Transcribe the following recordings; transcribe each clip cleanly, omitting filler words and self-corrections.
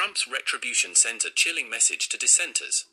Trump's retribution sends a chilling message to dissenters.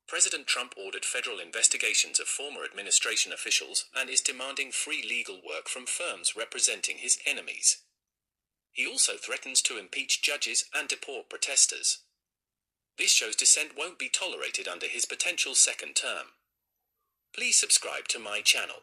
President Trump ordered federal investigations of former administration officials and is demanding free legal work from firms representing his enemies. He also threatens to impeach judges and deport protesters. This shows dissent won't be tolerated under his potential second term. Please subscribe to my channel.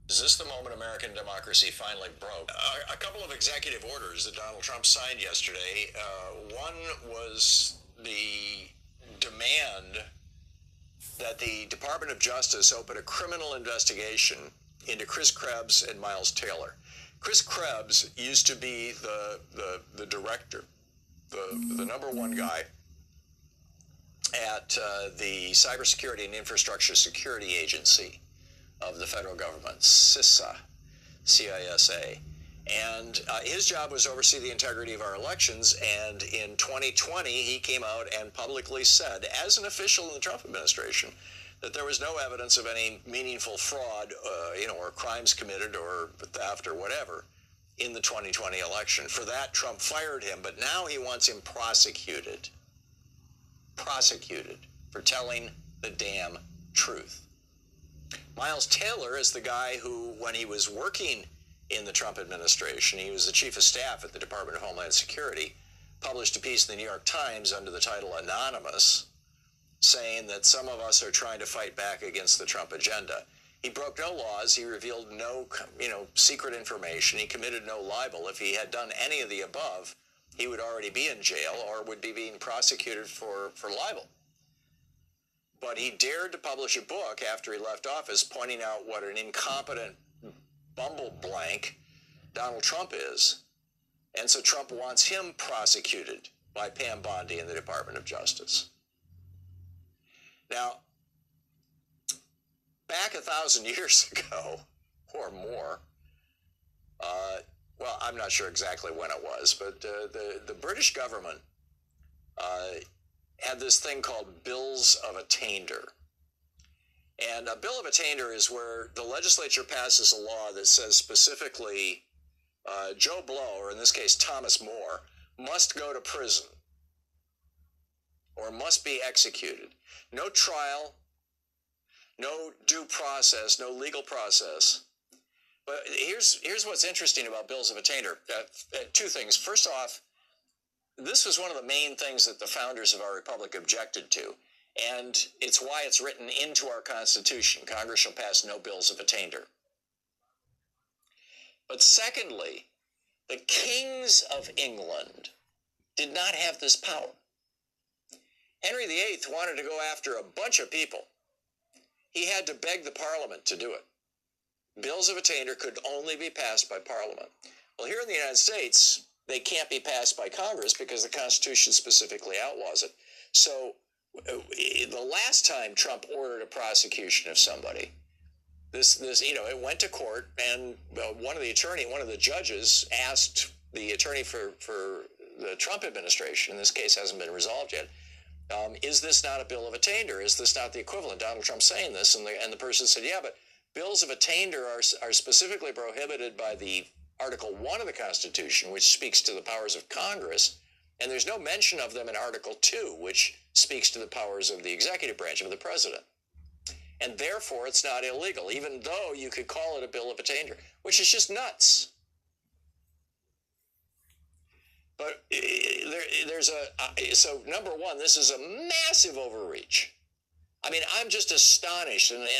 Is this the moment American democracy finally broke? A couple of executive orders that Donald Trump signed yesterday. One was the demand that the Department of Justice open a criminal investigation into Chris Krebs and Miles Taylor. Chris Krebs used to be the director, the number one guy at the Cybersecurity and Infrastructure Security Agency of the federal government, CISA, C-I-S-A. And his job was to oversee the integrity of our elections. And in 2020, he came out and publicly said, as an official in the Trump administration, that there was no evidence of any meaningful fraud, or crimes committed or theft or whatever in the 2020 election. For that, Trump fired him, but now he wants him prosecuted for telling the damn truth. Miles Taylor is the guy who, when he was working in the Trump administration, he was the chief of staff at the Department of Homeland Security, published a piece in the New York Times under the title Anonymous, saying that some of us are trying to fight back against the Trump agenda. He broke no laws. He revealed no, secret information. He committed no libel. If he had done any of the above, he would already be in jail or would be being prosecuted for libel. But he dared to publish a book after he left office pointing out what an incompetent bumbleblank Donald Trump is. And so Trump wants him prosecuted by Pam Bondi in the Department of Justice. Now, back 1,000 years ago or more, well, I'm not sure exactly when it was, but the British government had this thing called Bills of Attainder. And a Bill of Attainder is where the legislature passes a law that says specifically Joe Blow, or in this case Thomas More, must go to prison or must be executed. No trial, no due process, no legal process. But here's what's interesting about Bills of Attainder. Two things. First off, this was one of the main things that the founders of our republic objected to, and it's why it's written into our Constitution. Congress shall pass no bills of attainder. But secondly, the kings of England did not have this power. Henry VIII wanted to go after a bunch of people. He had to beg the Parliament to do it. Bills of attainder could only be passed by Parliament. Well, here in the United States, they can't be passed by Congress because the Constitution specifically outlaws it. So the last time Trump ordered a prosecution of somebody, it went to court, and one of the judges asked the attorney for the Trump administration, in this case hasn't been resolved yet, is this not a bill of attainder? Is this not the equivalent? Donald Trump saying this, and the person said, yeah, but bills of attainder are specifically prohibited by the Article 1 of the Constitution, which speaks to the powers of Congress, and there's no mention of them in Article 2, which speaks to the powers of the executive branch of the president. And therefore, it's not illegal, even though you could call it a bill of attainder, which is just nuts. But so number one, this is a massive overreach. I mean, I'm just astonished, and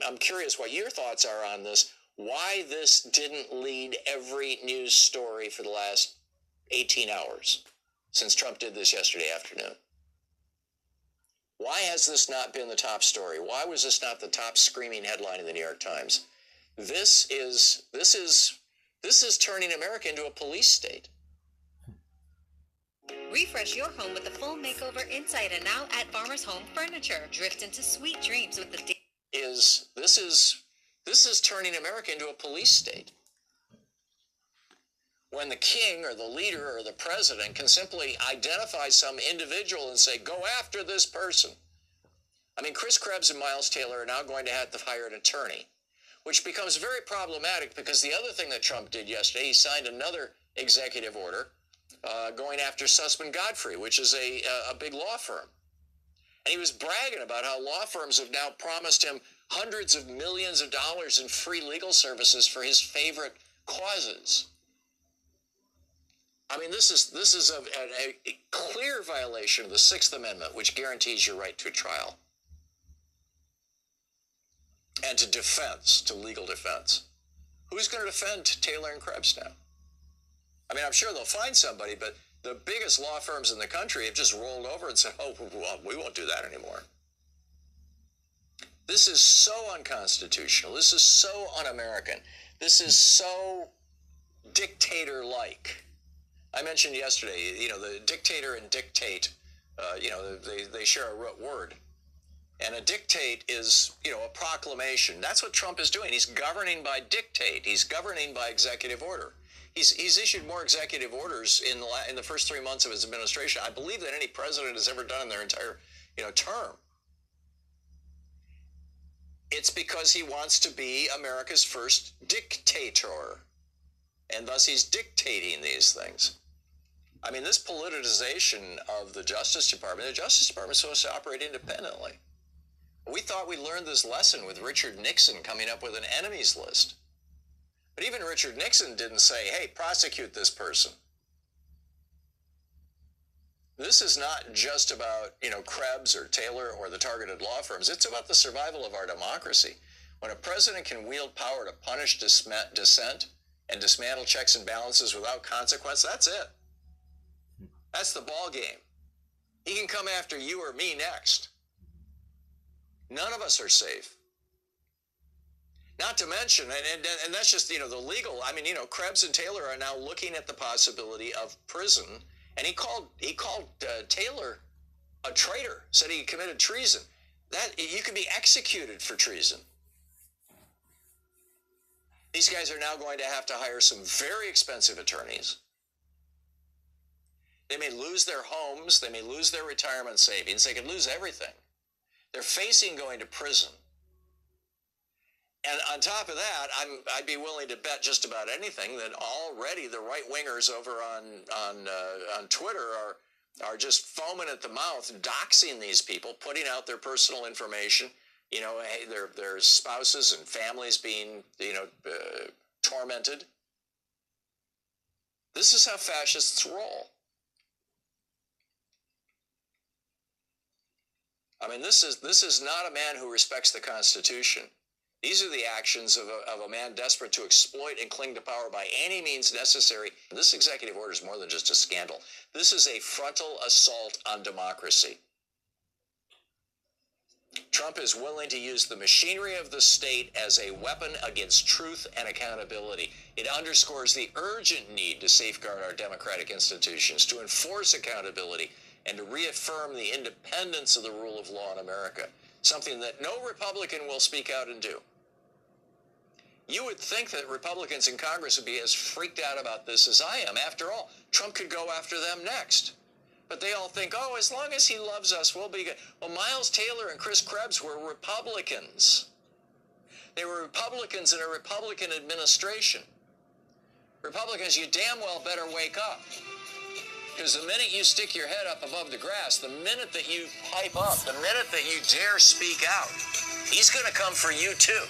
I'm curious what your thoughts are on this. Why this didn't lead every news story for the last 18 hours since Trump did this yesterday afternoon. Why has this not been the top story? Why was this not the top screaming headline in the New York Times? This is turning America into a police state. Refresh your home with a full makeover inside and out at Farmers Home Furniture. Drift into sweet dreams with the This is turning America into a police state. when the king or the leader or the president can simply identify some individual and say, go after this person. I mean, Chris Krebs and Miles Taylor are now going to have to hire an attorney, which becomes very problematic because the other thing that Trump did yesterday, he signed another executive order going after Sussman Godfrey, which is a big law firm. And he was bragging about how law firms have now promised him hundreds of millions of dollars in free legal services for his favorite causes. I mean, this is a clear violation of the Sixth Amendment, which guarantees your right to a trial and to defense, to legal defense. Who's going to defend Taylor and Krebs now? I mean, I'm sure they'll find somebody, but the biggest law firms in the country have just rolled over and said, oh, well, we won't do that anymore. This is so unconstitutional. This is so un-American. This is so dictator-like. I mentioned yesterday, the dictator and dictate, they share a root word. And a dictate is, a proclamation. That's what Trump is doing. He's governing by dictate. He's governing by executive order. He's issued more executive orders in the first 3 months of his administration, I believe, than any president has ever done in their entire, term. It's because he wants to be America's first dictator, and thus he's dictating these things. I mean, this politicization of the Justice Department is supposed to operate independently. We thought we learned this lesson with Richard Nixon coming up with an enemies list. But even Richard Nixon didn't say, hey, prosecute this person. This is not just about, Krebs or Taylor or the targeted law firms. It's about the survival of our democracy. When a president can wield power to punish dissent and dismantle checks and balances without consequence, that's it. That's the ball game. He can come after you or me next. None of us are safe. Not to mention, and that's just, the legal, Krebs and Taylor are now looking at the possibility of prison, and he called Taylor a traitor, said he committed treason. That you can be executed for treason. These guys are now going to have to hire some very expensive attorneys. They may lose their homes, they may lose their retirement savings, they could lose everything. They're facing going to prison. And on top of that, I'd be willing to bet just about anything that already the right-wingers over on Twitter are just foaming at the mouth, doxing these people, putting out their personal information, their spouses and families being, tormented. This is how fascists roll. I mean, this is not a man who respects the Constitution. These are the actions of a man desperate to exploit and cling to power by any means necessary. This executive order is more than just a scandal. This is a frontal assault on democracy. Trump is willing to use the machinery of the state as a weapon against truth and accountability. It underscores the urgent need to safeguard our democratic institutions, to enforce accountability, and to reaffirm the independence of the rule of law in America, something that no Republican will speak out and do. You would think that Republicans in Congress would be as freaked out about this as I am. After all, Trump could go after them next. But they all think, oh, as long as he loves us, we'll be good. Well, Miles Taylor and Chris Krebs were Republicans. They were Republicans in a Republican administration. Republicans, you damn well better wake up. Because the minute you stick your head up above the grass, the minute that you pipe up, the minute that you dare speak out, he's going to come for you too.